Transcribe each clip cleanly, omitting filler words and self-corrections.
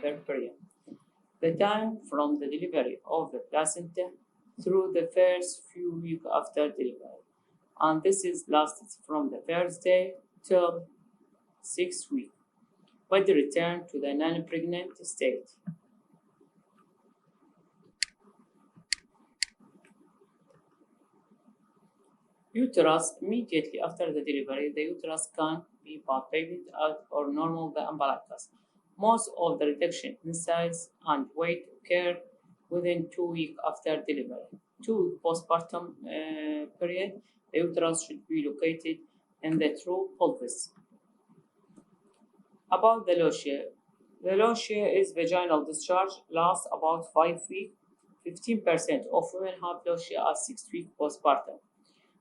puerperium, the time from the delivery of the placenta through the first few weeks after delivery, and this is lasted from the first day till 6 weeks, with the return to the non-pregnant state. Uterus. Immediately after the delivery, the uterus can be palpated or normal the umbilicus. Most of the reduction in size and weight occur within 2 weeks after delivery. 2 postpartum period, the uterus should be located in the true pelvis. About the lochia. The lochia is vaginal discharge, lasts about 5 weeks. 15% of women have lochia at 6 weeks postpartum.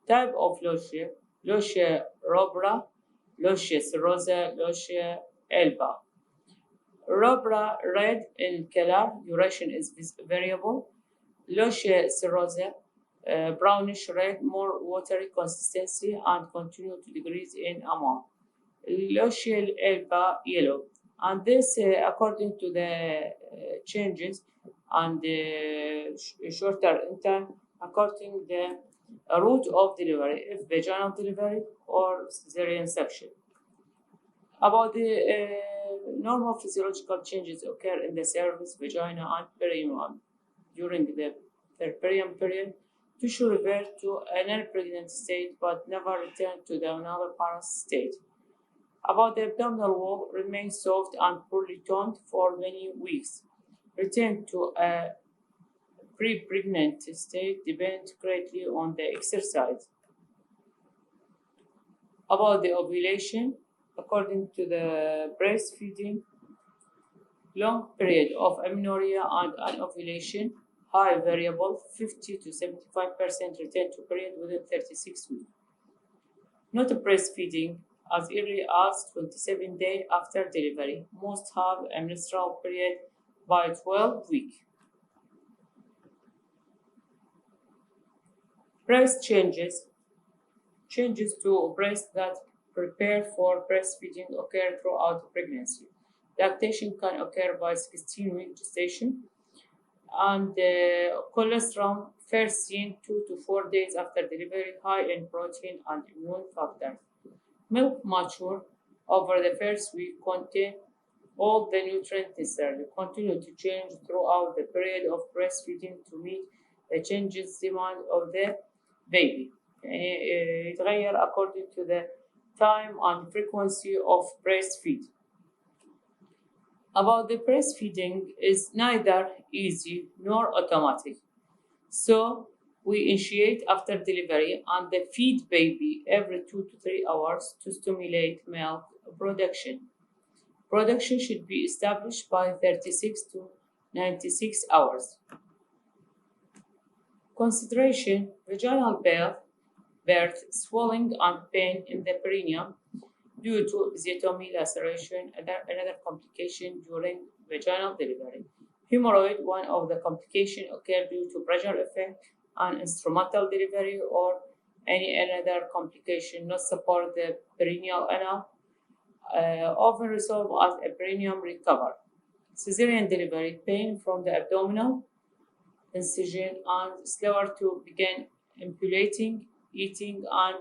Type of lochia: lochia rubra, lochia serosa, lochia alba. Rubra, red in color, duration is variable. Lochia serosa, brownish red, more watery consistency and continue to decrease in amount. Lochia alba, yellow. And this, according to the changes and shorter in time, according to the route of delivery, if vaginal delivery or cesarean section. About the normal physiological changes occur in the cervix, vagina, and perineum during the puerperium period. Tissue revert to a non-pregnant state but never return to the another state. About the abdominal wall, remains soft and poorly toned for many weeks. Return to a pre-pregnant state depends greatly on the exercise. About the ovulation, according to the breastfeeding, long period of amenorrhea and anovulation, high variable, 50 to 75% return to period within 36 weeks. Not breastfeeding, as early as 27 days after delivery. Most have a menstrual period by 12 weeks. Breast changes. Changes to breast that prepare for breastfeeding occur throughout pregnancy. Lactation can occur by 16-week gestation, and cholesterol first seen 2 to 4 days after delivery, high in protein and immune factors. Milk mature over the first week contain all the nutrients necessary. Continue to change throughout the period of breastfeeding to meet the changes demand of the baby. يعني يتغير according to the time and frequency of breastfeed. About the breastfeeding is neither easy nor automatic. So we initiate after delivery and the feed baby every 2 to 3 hours to stimulate milk production. Production should be established by 36 to 96 hours. Consideration: vaginal birth, swelling and pain in the perineum due to episiotomy, laceration, another complication during vaginal delivery. Hemorrhoid, one of the complications occur due to pressure effect and instrumental delivery or any another complication not support the perineal anal, often resolve as a perineum recover. Cesarean delivery, pain from the abdominal incision and slower to begin impulating, eating, and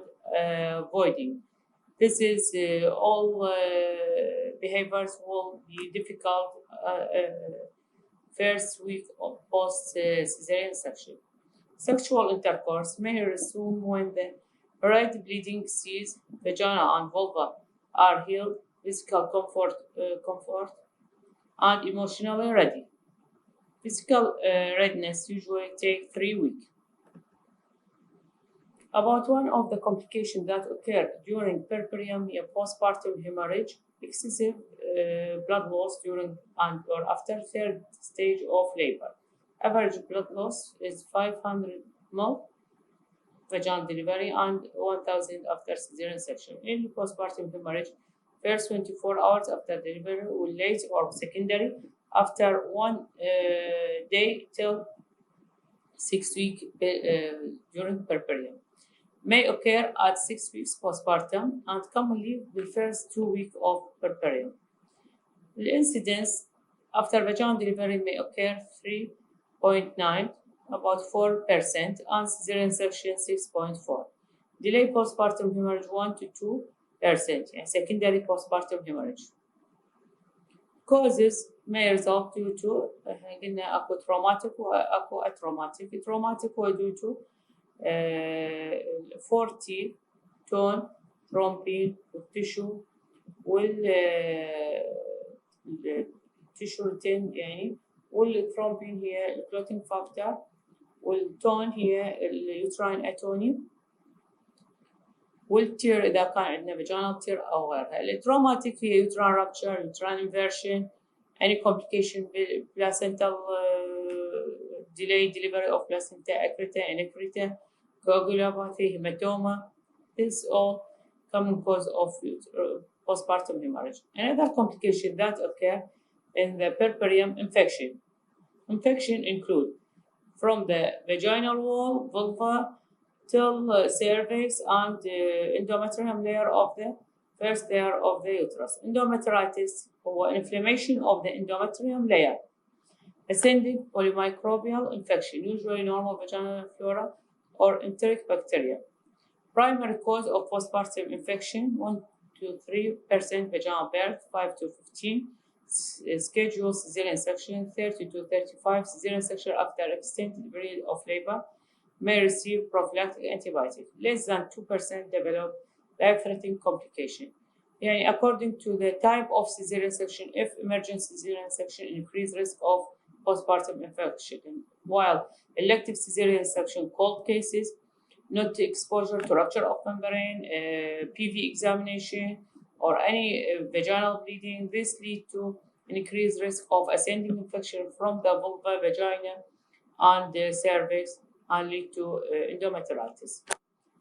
voiding. This is all behaviors will be difficult first week of post-cesarean section. Sexual intercourse may resume when the right bleeding ceases, vagina and vulva are healed, physical comfort and emotionally ready. Physical readiness usually takes 3 weeks. About one of the complications that occur during puerperium postpartum hemorrhage, excessive blood loss during and or after third stage of labor. Average blood loss is 500 ml vaginal delivery and 1000 after cesarean section. In postpartum hemorrhage, first 24 hours after delivery or late or secondary after 1 day till 6 weeks during puerperium. May occur at 6 weeks postpartum and commonly the first 2 weeks of puerperium. The incidence after vaginal delivery may occur 3.9, about 4%, and cesarean section 6.4. Delay postpartum hemorrhage 1 to 2%, and secondary postpartum hemorrhage. Causes may result due to اكو traumatic واكو atraumatic. Traumatic هو due to 40 tone thrombin والتشو التشو ريتين يعني، والثرومبين هي الكلوتين فاكتور، والتون هي اليوتراين اتوني، والتير إذا كان عندنا فاجينال تير أو غيرها. التروماتيك هي يوتراين رابتشر، يوتراين انفيرشن، any complication placental delayed delivery of placenta accreta, iniquita, coagulopathy, hematoma. This all common cause of postpartum hemorrhage. Another complication that occur in the puerperium infection. Infection include from the vaginal wall, vulva, till cervix and endometrium layer of the first layer of the uterus. Endometritis or inflammation of the endometrium layer. Ascending polymicrobial infection, usually normal vaginal flora or enteric bacteria. Primary cause of postpartum infection 1 to 3% vaginal birth, 5 to 15 scheduled cesarean section, 30 to 35 cesarean section after extended period of labor may receive prophylactic antibiotic. Less than 2% develop life-threatening complication. Yani according to the type of cesarean section, if emergent cesarean section increase risk of postpartum infection, while elective cesarean section cold cases, not exposure to rupture of membrane, PV examination, or any vaginal bleeding, this lead to increased risk of ascending infection from the vulva, vagina, and the cervix, and lead to endometritis.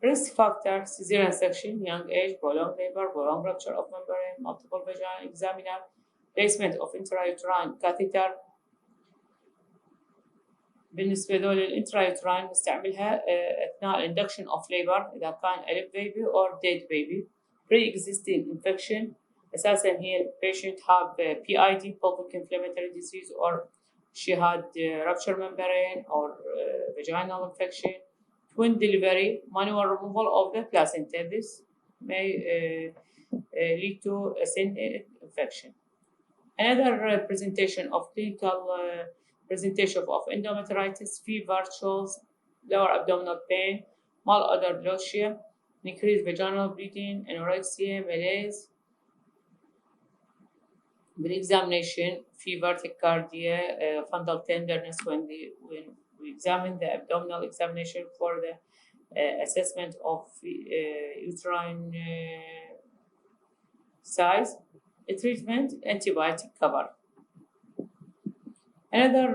Risk factor: cesarean section, young age, prolonged labor, prolonged rupture of membrane, multiple vaginal examina, placement of intrauterine catheter. بالنسبة لدول الانترايوتراين نستعملها أثناء induction of labor إذا كان alive baby or dead baby. Pre-existing infection أساساً هي patient have PID, pelvic inflammatory disease, or she had rupture membrane or vaginal infection. Twin delivery, manual removal of the placenta. This may lead to ascending infection. Another presentation of clinical presentation of endometritis: fever, chills, lower abdominal pain, malodor nausea, increased vaginal bleeding, anorexia, malaise. Pre-examination: fever, tachycardia, fundal tenderness when we examine the abdominal examination for the assessment of uterine size. Treatment: antibiotic cover. Another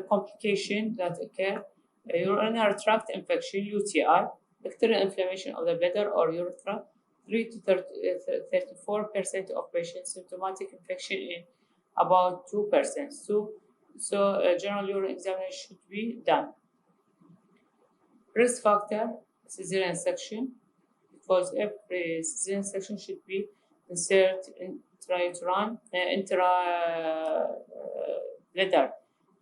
complication that occur: urinary tract infection, UTI, bacterial inflammation of the bladder or urethra. 3 to 34% of patients symptomatic infection in about 2%. So general urine examination should be done. Risk factor: cesarean section, because every cesarean section should be insert intrauterine, bladder,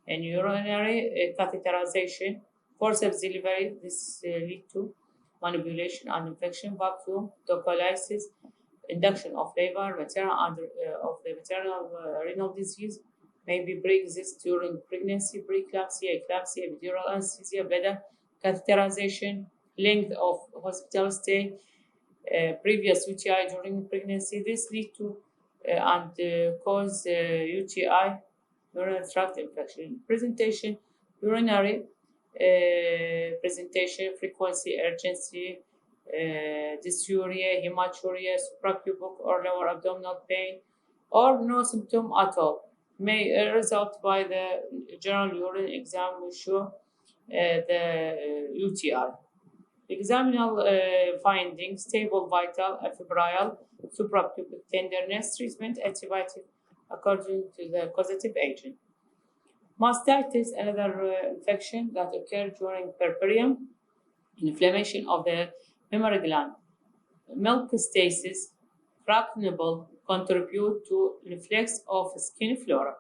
and urinary catheterization. Forceps delivery, this lead to manipulation and infection. Vacuum, tocolysis, induction of labor, maternal of the maternal renal disease may be pre-exist during pregnancy, preeclampsia, eclampsia, epidural anesthesia, bladder catheterization, length of hospital stay, previous UTI during pregnancy. This lead to and cause UTI, urinary tract infection. Presentation: urinary presentation, frequency, urgency, dysuria, hematuria, suprapubic or lower abdominal pain, or no symptom at all. May result by the general urine exam will show the UTI. Examinal findings: stable vital, febrile, suprapubic tenderness. Treatment: antibiotic according to the causative agent. Mastitis, another infection that occurs during puerperium, inflammation of the mammary gland. Milk stasis, cracked nipple contribute to influx of skin flora.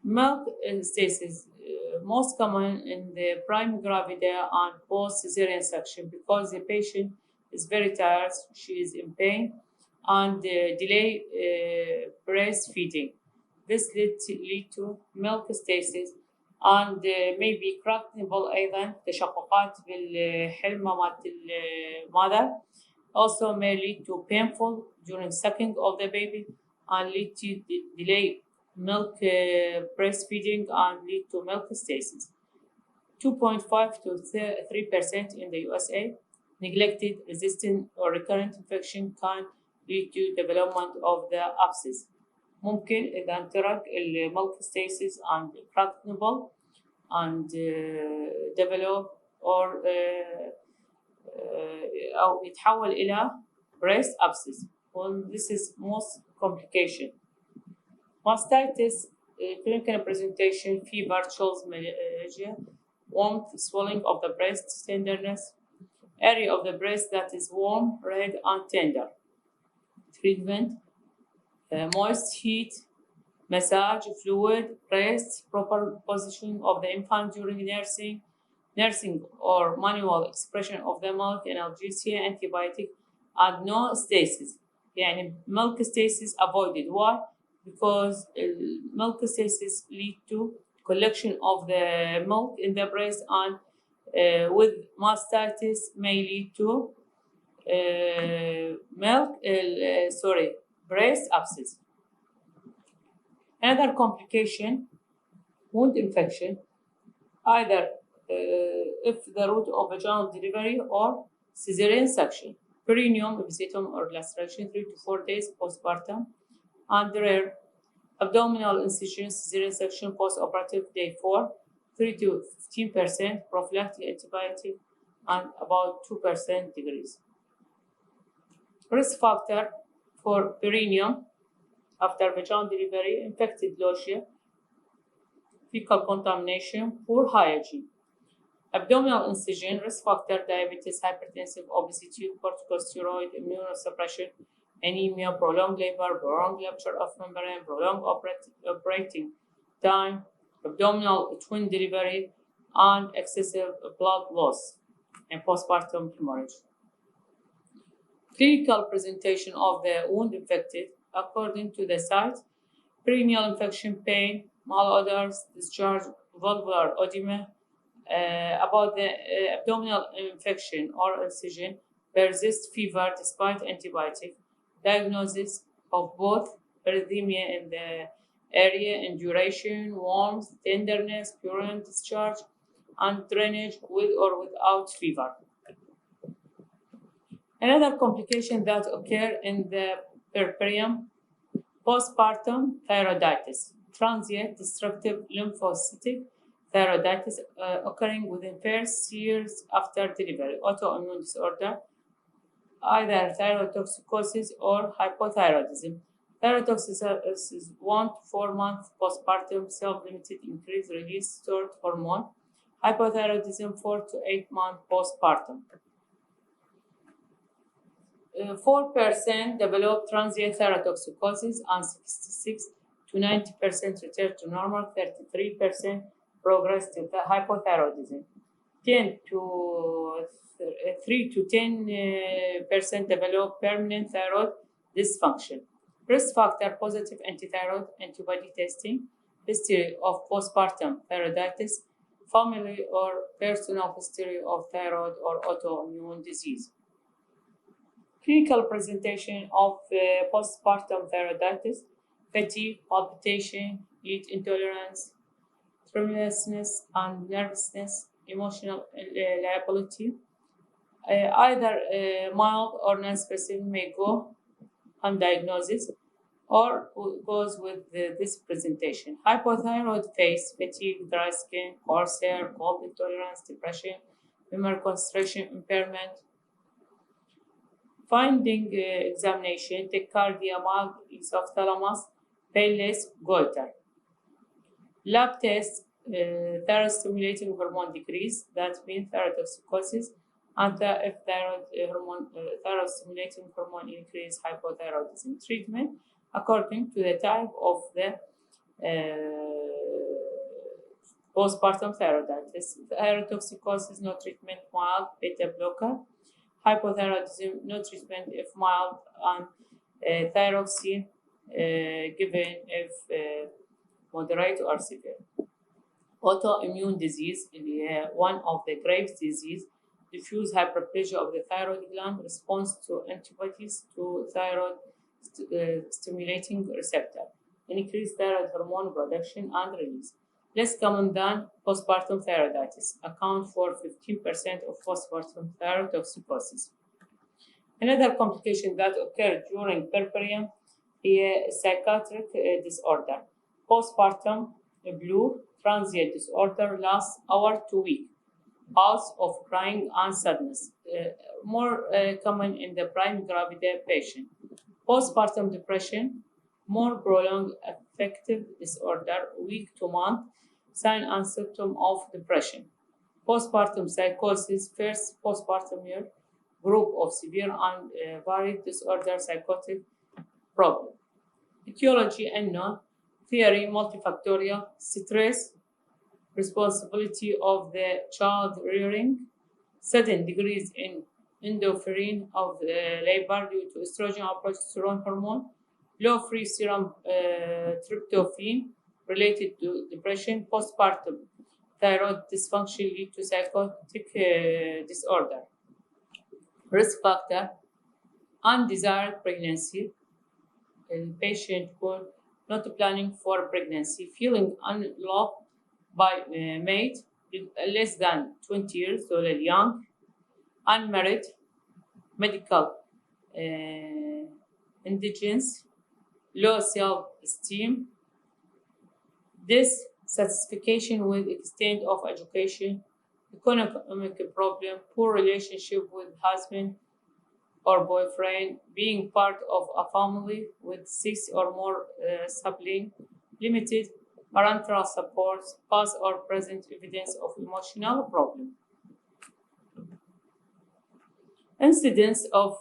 Milk stasis most common in the prime gravida and post-Cesarean section because the patient is very tired, she is in pain, and delay breastfeeding. This lead to milk stasis and maybe cracked nipple أيضا تشققات بالحلمة مالت المother. Also may lead to painful during sucking of the baby and lead to delay milk breastfeeding and lead to milk stasis. 2.5 to 3% in the USA. Neglected, resistant, or recurrent infection can lead to development of the abscess. ممكن إذا انترك المilk stasis and cracked nipple and develop or أو يتحول إلى breast abscess. Well, this is most complication. Mastitis, clinical presentation, fever, chills, malaria, warmth, swelling of the breast, tenderness, area of the breast that is warm, red, and tender. Treatment, moist heat, massage, fluid, rest, proper positioning of the infant during nursing or manual expression of the milk, analgesia, antibiotic, and no stasis. يعني milk stasis avoided. Why? Because milk stasis lead to collection of the milk in the breast and with mastitis may lead to breast abscess. Another complication, wound infection, either if the route of vaginal delivery or Cesarean section, perineum, episiotomy, or laceration 3 to 4 days postpartum, and rare abdominal incision, Cesarean section post-operative day 4, 3 to 15%, prophylactic antibiotic, and about 2% degrees. Risk factor for perineum after vaginal delivery, infected lochia, fecal contamination, poor hygiene. Abdominal incision, risk factor, diabetes, hypertensive, obesity, corticosteroid, immunosuppression, anemia, prolonged labor, prolonged rupture of membrane, prolonged operating time, abdominal twin delivery, and excessive blood loss, and postpartum hemorrhage. Clinical presentation of the wound infected according to the site: perineal infection, pain, malodors, discharge, vulvar edema. About the abdominal infection or incision, persist fever despite antibiotic, diagnosis of both erythema in the area and duration, warmth, tenderness, purulent discharge, and drainage with or without fever. Another complication that occur in the puerperium, postpartum thyroiditis, transient destructive lymphocytic thyroiditis occurring within first years after delivery, autoimmune disorder, either thyrotoxicosis or hypothyroidism. Thyrotoxicosis is 1 to 4 months postpartum, self-limited increased release stored hormone. Hypothyroidism 4 to 8 months postpartum. 4% develop transient thyrotoxicosis and 66 to 90% return to normal, 33% progress to hypothyroidism. 3 to 10% develop permanent thyroid dysfunction. Risk factor, positive antithyroid antibody testing, history of postpartum thyroiditis, family or personal history of thyroid or autoimmune disease. Clinical presentation of postpartum thyroiditis: fatigue, palpitation, heat intolerance, tremulousness and nervousness, emotional liability. Either mild or non-specific may go undiagnosed or goes with this presentation. Hypothyroid face, fatigue, dry skin, coarse hair, cold intolerance, depression, memory concentration impairment. Finding examination, tachycardia, mild exophthalmos, painless, goiter. Lab test, thyroid-stimulating hormone decrease, that means thyrotoxicosis, and if thyroid-stimulating hormone increase, hypothyroidism. Treatment according to the type of the Postpartum thyroiditis, thyrotoxicosis, no treatment, mild, beta blocker. Hypothyroidism, no treatment if mild, and thyroxine given if moderate or severe. Autoimmune disease, one of the Graves' disease, diffuse hyperplasia of the thyroid gland, response to antibodies to thyroid stimulating receptor, increased thyroid hormone production and release. Less common than postpartum thyroiditis, account for 15% of postpartum thyrotoxicosis. Another complication that occurred during puerperium is psychiatric disorder. Postpartum blue transient disorder lasts hour to week. Bouts of crying and sadness, more common in the prime gravida patient. Postpartum depression, more prolonged affective disorder, week to month, sign and symptom of depression. Postpartum psychosis, first postpartum year, group of severe and varied disorder, psychotic problem. Etiology unknown, theory multifactorial, stress, responsibility of the child rearing, sudden decrease in endorphin of labor due to estrogen or progesterone hormone, low free serum tryptophan related to depression, postpartum thyroid dysfunction lead to psychotic disorder. Risk factor, undesired pregnancy, patient who not planning for pregnancy, feeling unloved by mate, less than 20 years, so young, unmarried, medical indigence, low self-esteem, dissatisfaction with extent of education, economic problem, poor relationship with husband or boyfriend, being part of a family with 6 or more siblings, limited parental support, past or present evidence of emotional problem. Incidence of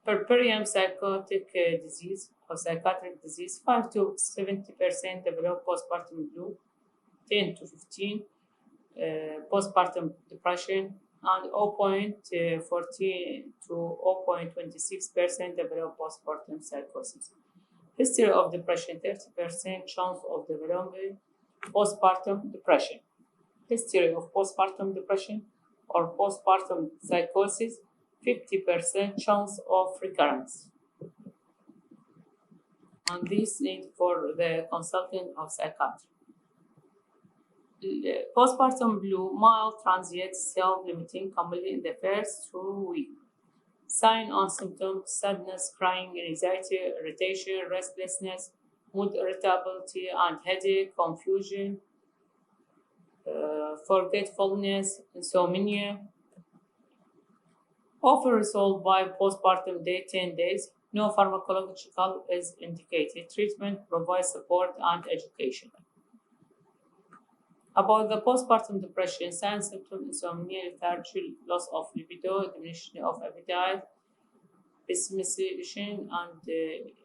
puerperium psychotic disease or psychiatric disease, 5 to 70% develop postpartum blue, 10 to 15 postpartum depression, and 0.14 to 0.26% develop postpartum psychosis. History of depression, 30% chance of developing postpartum depression. History of postpartum depression or postpartum psychosis, 50% chance of recurrence. And this need for the consultant of psychiatry. Postpartum blue, mild, transient, self-limiting, commonly in the first 2 weeks. Sign and symptoms: sadness, crying, anxiety, irritation, restlessness, mood irritability and headache, confusion, forgetfulness, insomnia. Often resolved by postpartum day 10 days. No pharmacological is indicated. Treatment provides support and education. About the postpartum depression, signs, symptoms: insomnia, lethargy, loss of libido, diminution of appetite, pessimism and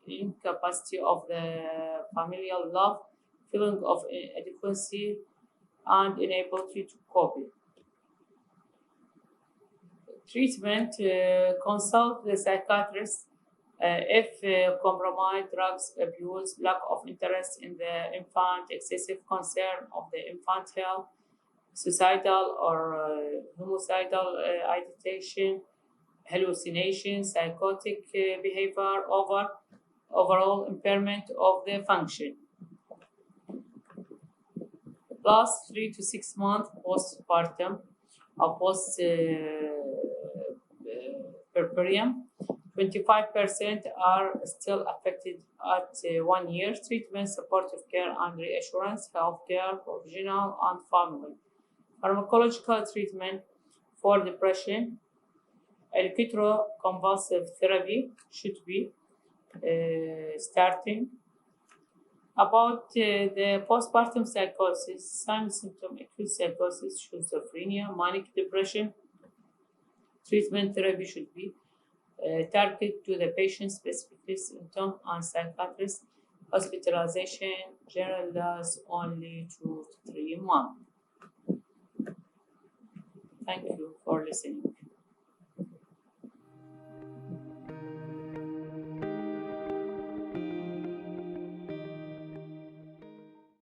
incapacity of the familial love, feeling of inadequacy, and inability to cope. Treatment: consult the psychiatrist if compromised, drugs abuse, lack of interest in the infant, excessive concern of the infant health, suicidal or homicidal agitation, hallucination, psychotic behavior, overall impairment of the function. Last 3 to 6 months postpartum or post puerperium, 25% are still affected at 1 year. Treatment, supportive care and reassurance, health care, provisional and family. Pharmacological treatment for depression, electroconvulsive therapy should be starting. About the postpartum psychosis, signs, symptoms: acute psychosis, schizophrenia, manic depression. Treatment therapy should be targeted to the patient's specific symptom and psychiatrist Hospitalization generally lasts only 2 to 3 months. Thank you for listening.